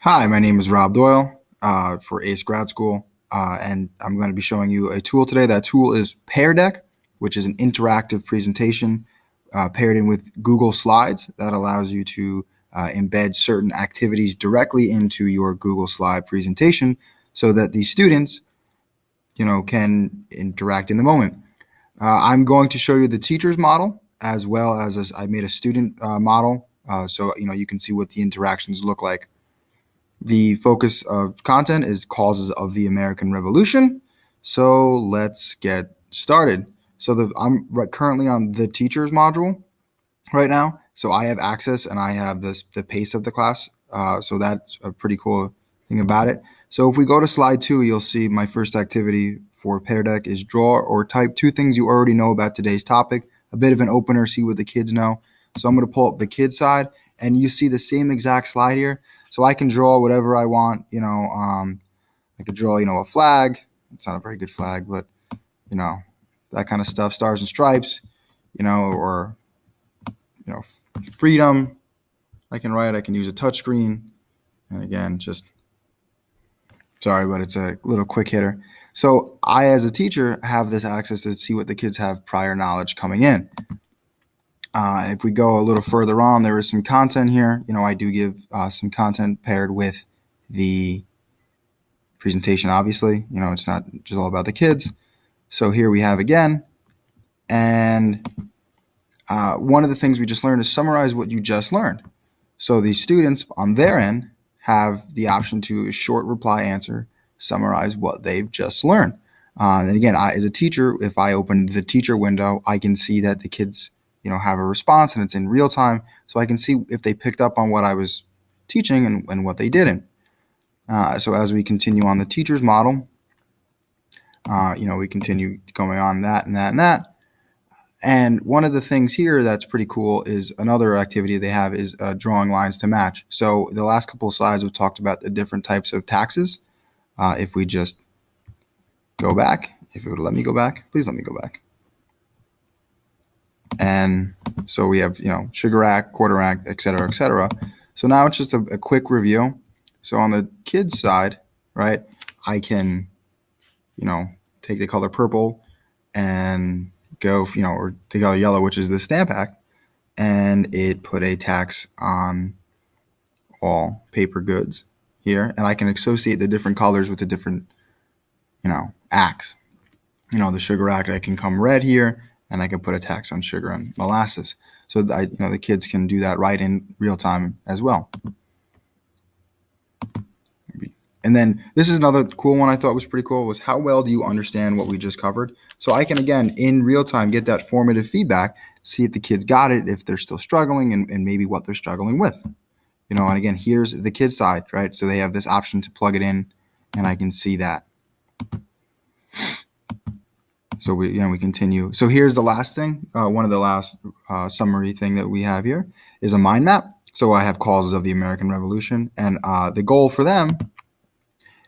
Hi, my name is Rob Doyle for ACE Grad School, and I'm going to be showing you a tool today. That tool is Pear Deck, which is an interactive presentation paired in with Google Slides that allows you to embed certain activities directly into your Google Slide presentation so that the students, can interact in the moment. I'm going to show you the teacher's model as well as I made a student model so you can see what the interactions look like. The focus of content is causes of the American Revolution. So let's get started. So I'm currently on the teachers module right now. So I have access and I have the pace of the class. So that's a pretty cool thing about it. So if we go to slide 2, you'll see my first activity for Pear Deck is draw or type 2 things you already know about today's topic. A bit of an opener, see what the kids know. So I'm going to pull up the kids side, and you see the same exact slide here. So I can draw whatever I want. I could draw, a flag. It's not a very good flag, but that kind of stuff. Stars and stripes, or freedom. I can write. I can use a touch screen, and again, just sorry, but it's a little quick hitter. So I, as a teacher, have this access to see what the kids have prior knowledge coming in. If we go a little further on, there is some content here. I do give some content paired with the presentation, obviously. It's not just all about the kids. So here we have again. And one of the things we just learned is summarize what you just learned. So the students on their end have the option to a short reply answer, summarize what they've just learned. And again, as a teacher, if I open the teacher window, I can see that the kids have a response and it's in real time. So I can see if they picked up on what I was teaching and what they didn't. So as we continue on the teacher's model, we continue going on that and that and that. And one of the things here that's pretty cool is another activity they have is drawing lines to match. So the last couple of slides we've talked about the different types of taxes. If we just go back, if it would let me go back, please let me go back. And so we have, sugar act, quarter act, et cetera, et cetera. So now it's just a quick review. So on the kids side, right, I can, take the color purple and go, or the color yellow, which is the stamp act, and it put a tax on all paper goods here. And I can associate the different colors with the different, acts. The sugar act, I can come red here, and I can put a tax on sugar and molasses. So the kids can do that right in real time as well. And then this is another cool one I thought was pretty cool, was how well do you understand what we just covered? So I can, again, in real time, get that formative feedback, see if the kids got it, if they're still struggling, and maybe what they're struggling with. And again, here's the kids side, right? So they have this option to plug it in, and I can see that. So we continue. So here's the last thing. One of the last summary thing that we have here is a mind map. So I have causes of the American Revolution, and the goal for them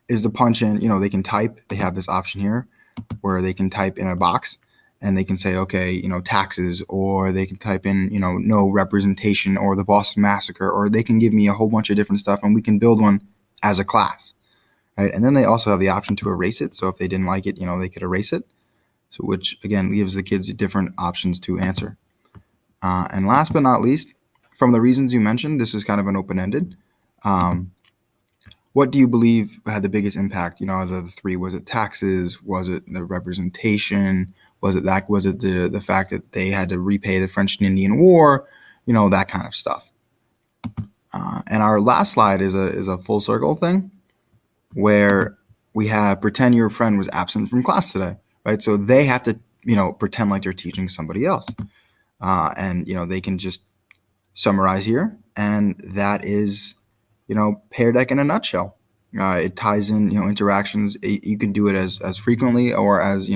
is to punch in. They can type. They have this option here where they can type in a box, and they can say, okay, taxes, or they can type in, no representation, or the Boston Massacre, or they can give me a whole bunch of different stuff, and we can build one as a class, right? And then they also have the option to erase it. So if they didn't like it, they could erase it. So which, again, gives the kids different options to answer. And last but not least, from the reasons you mentioned, this is kind of an open-ended. What do you believe had the biggest impact? Of the three, was it taxes? Was it the representation? Was it the fact that they had to repay the French and Indian War? That kind of stuff. And our last slide is a full circle thing where we have pretend your friend was absent from class today, right? So they have to, pretend like they're teaching somebody else. And, they can just summarize here. And that is, Pear Deck in a nutshell. It ties in, interactions. You can do it as frequently or as,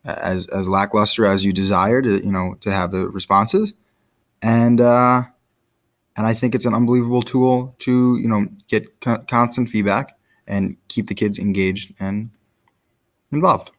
as lackluster as you desire to have the responses. And I think it's an unbelievable tool to, get constant feedback and keep the kids engaged and involved.